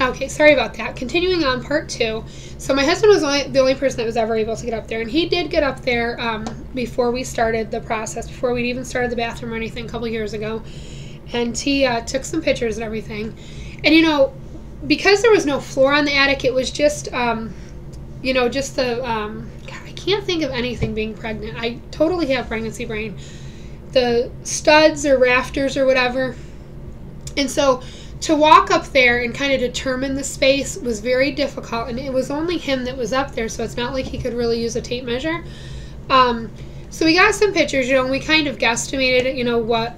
Okay, sorry about that. Continuing on part 2. So my husband was the only person that was ever able to get up there. And he did get up there before we started the process, before we'd even started the bathroom or anything a couple years ago. And he took some pictures and everything. And, you know, because there was no floor on the attic, it was just, you know, just the, God, I can't think of anything being pregnant. I totally have pregnancy brain. The studs or rafters or whatever. And so to walk up there and kind of determine the space was very difficult, and it was only him that was up there, so it's not like he could really use a tape measure. So we got some pictures, you know, and we kind of guesstimated, you know, what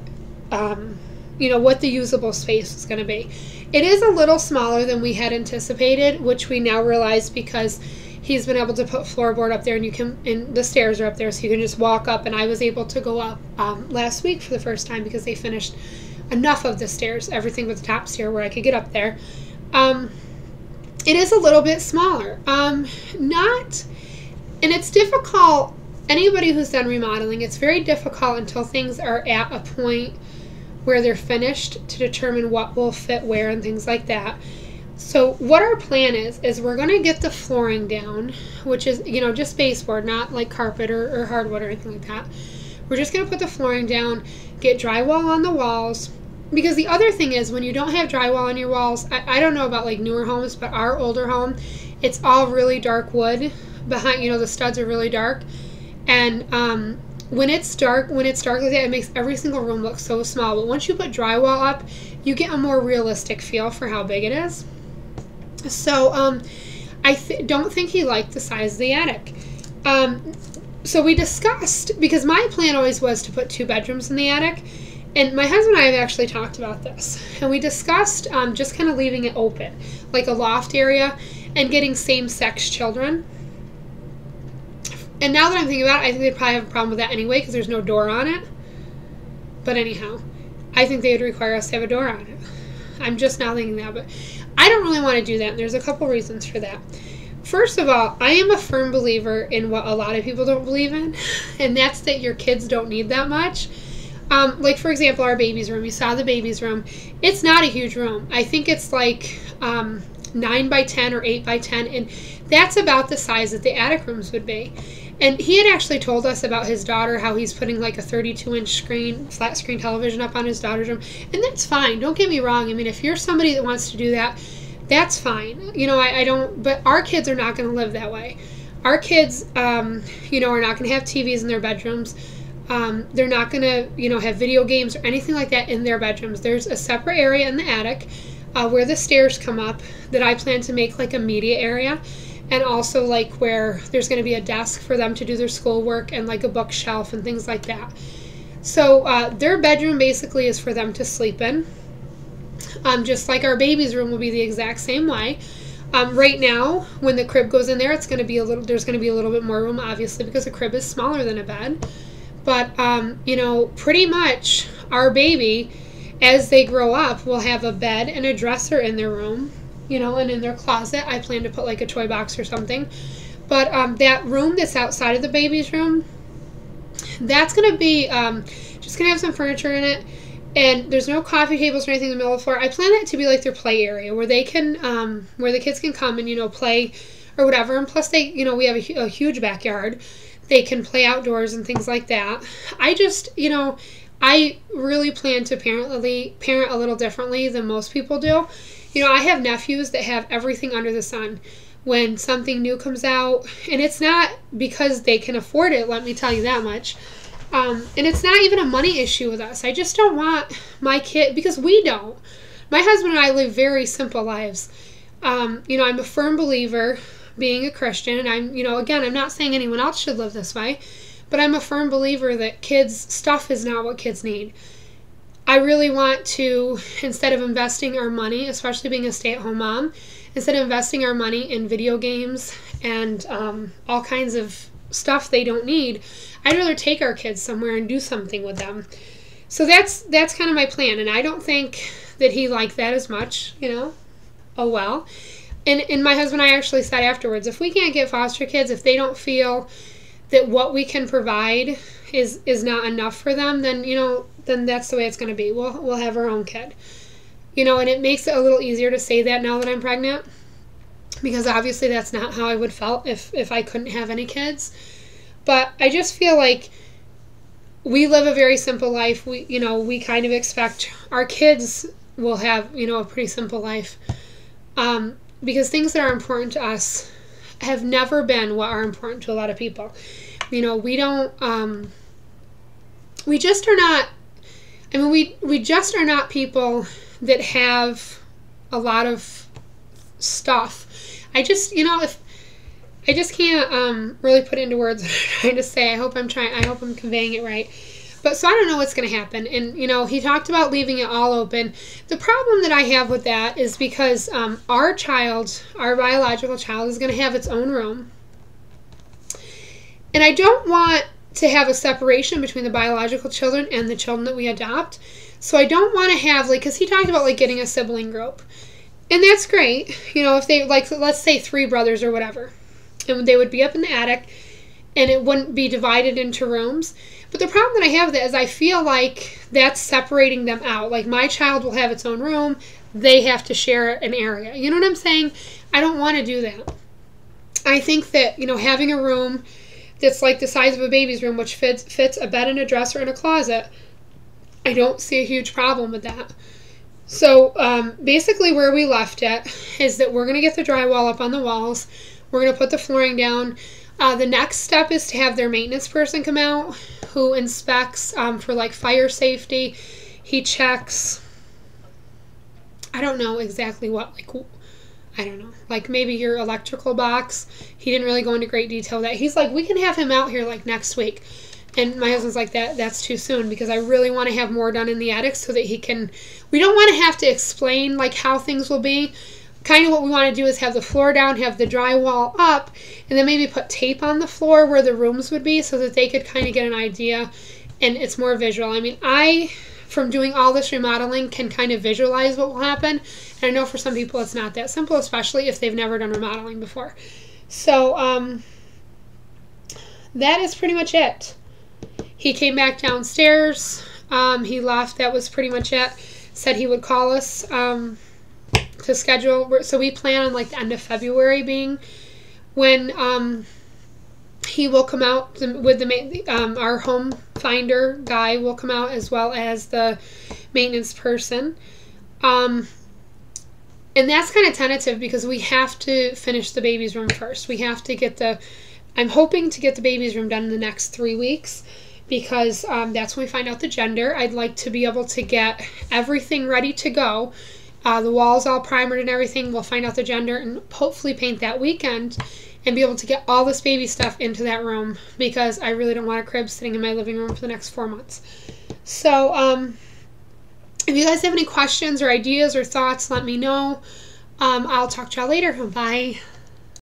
the usable space was going to be. It is a little smaller than we had anticipated, which we now realize because he's been able to put floorboard up there, and the stairs are up there, so you can just walk up, and I was able to go up last week for the first time because they finished enough of the stairs, everything but the top stair where I could get up there. It is a little bit smaller. And it's difficult, anybody who's done remodeling, it's very difficult until things are at a point where they're finished to determine what will fit where and things like that. So what our plan is we're going to get the flooring down, which is, you know, just baseboard, not like carpet or hardwood or anything like that. We're just going to put the flooring down, get drywall on the walls. Because the other thing is, when you don't have drywall on your walls, I don't know about like newer homes, but our older home, it's all really dark wood behind, you know, the studs are really dark. And when it's dark like that, it makes every single room look so small. But once you put drywall up, you get a more realistic feel for how big it is. So I don't think he liked the size of the attic. So we discussed, because my plan always was to put 2 bedrooms in the attic. And my husband and I have actually talked about this. And we discussed just kind of leaving it open, like a loft area, and getting same-sex children. And now that I'm thinking about it, I think they'd probably have a problem with that anyway because there's no door on it. But anyhow, I think they would require us to have a door on it. I'm just now thinking that. But I don't really want to do that, and there's a couple reasons for that. First of all, I am a firm believer in what a lot of people don't believe in, and that's that your kids don't need that much. Like, for example, our baby's room. You saw the baby's room. It's not a huge room. I think it's like 9 by 10 or 8 by 10, and that's about the size that the attic rooms would be. And he had actually told us about his daughter, how he's putting like a 32-inch flat screen television up on his daughter's room. And that's fine. Don't get me wrong. I mean, if you're somebody that wants to do that, that's fine. You know, I don't, but our kids are not going to live that way. Our kids, you know, are not going to have TVs in their bedrooms. They're not going to, you know, have video games or anything like that in their bedrooms. There's a separate area in the attic where the stairs come up that I plan to make like a media area, and also like where there's going to be a desk for them to do their schoolwork and like a bookshelf and things like that. So their bedroom basically is for them to sleep in, just like our baby's room will be the exact same way. Right now, when the crib goes in there, there's going to be a little bit more room, obviously, because the crib is smaller than a bed. But, you know, pretty much our baby, as they grow up, will have a bed and a dresser in their room, you know, and in their closet. I plan to put like a toy box or something. But that room that's outside of the baby's room, that's going to be just going to have some furniture in it. And there's no coffee tables or anything in the middle of the floor. I plan that to be like their play area where they can, where the kids can come and, you know, play or whatever. And plus they, you know, we have a huge backyard. They can play outdoors and things like that. I just, you know, I really plan to parent a little differently than most people do. You know, I have nephews that have everything under the sun. When something new comes out, and it's not because they can afford it, let me tell you that much. And it's not even a money issue with us. I just don't want my kid, because we don't. My husband and I live very simple lives. You know, I'm a firm believer, being a Christian, and I'm, you know, again, I'm not saying anyone else should live this way, but I'm a firm believer that stuff is not what kids need. I really want to, instead of investing our money, especially being a stay-at-home mom, instead of investing our money in video games and all kinds of stuff they don't need, I'd rather take our kids somewhere and do something with them. So that's kind of my plan, and I don't think that he liked that as much, you know. Oh well. And my husband and I actually said afterwards, if we can't get foster kids, if they don't feel that what we can provide is not enough for them, then, you know, then that's the way it's going to be. We'll have our own kid. You know, and it makes it a little easier to say that now that I'm pregnant, because obviously that's not how I would felt if I couldn't have any kids. But I just feel like we live a very simple life. We kind of expect our kids will have, a pretty simple life. Because things that are important to us have never been what are important to a lot of people. We don't, we just are not, we just are not people that have a lot of stuff. I just can't really put into words what I'm trying to say. I hope I'm conveying it right. But so I don't know what's going to happen. And, he talked about leaving it all open. The problem that I have with that is because our biological child, is going to have its own room. And I don't want to have a separation between the biological children and the children that we adopt. So I don't want to have, because he talked about, getting a sibling group. And that's great. If they, let's say 3 brothers or whatever. And they would be up in the attic, and it wouldn't be divided into rooms. But the problem that I have with that is I feel like that's separating them out. Like, my child will have its own room. They have to share an area. You know what I'm saying? I don't want to do that. I think that, having a room that's like the size of a baby's room, which fits a bed and a dresser and a closet, I don't see a huge problem with that. So basically where we left it is that we're going to get the drywall up on the walls. We're going to put the flooring down. The next step is to have their maintenance person come out who inspects for fire safety. He checks, I don't know exactly what, I don't know, maybe your electrical box. He didn't really go into great detail with that. He's like, we can have him out here next week. And my husband's like, that's too soon, because I really want to have more done in the attic so that we don't want to have to explain how things will be. Kind of what we want to do is have the floor down, have the drywall up, and then maybe put tape on the floor where the rooms would be so that they could kind of get an idea, and it's more visual. From doing all this remodeling, can kind of visualize what will happen. And I know for some people it's not that simple, especially if they've never done remodeling before. So that is pretty much it. He came back downstairs. He left. That was pretty much it. Said he would call us to schedule. So we plan on the end of February being when he will come out with our home finder guy will come out, as well as the maintenance person. And that's kind of tentative because we have to finish the baby's room first. We have to I'm hoping to get the baby's room done in the next 3 weeks, because that's when we find out the gender. I'd like to be able to get everything ready to go. The walls all primered and everything. We'll find out the gender and hopefully paint that weekend and be able to get all this baby stuff into that room, because I really don't want a crib sitting in my living room for the next 4 months. So if you guys have any questions or ideas or thoughts, let me know. I'll talk to y'all later. Bye.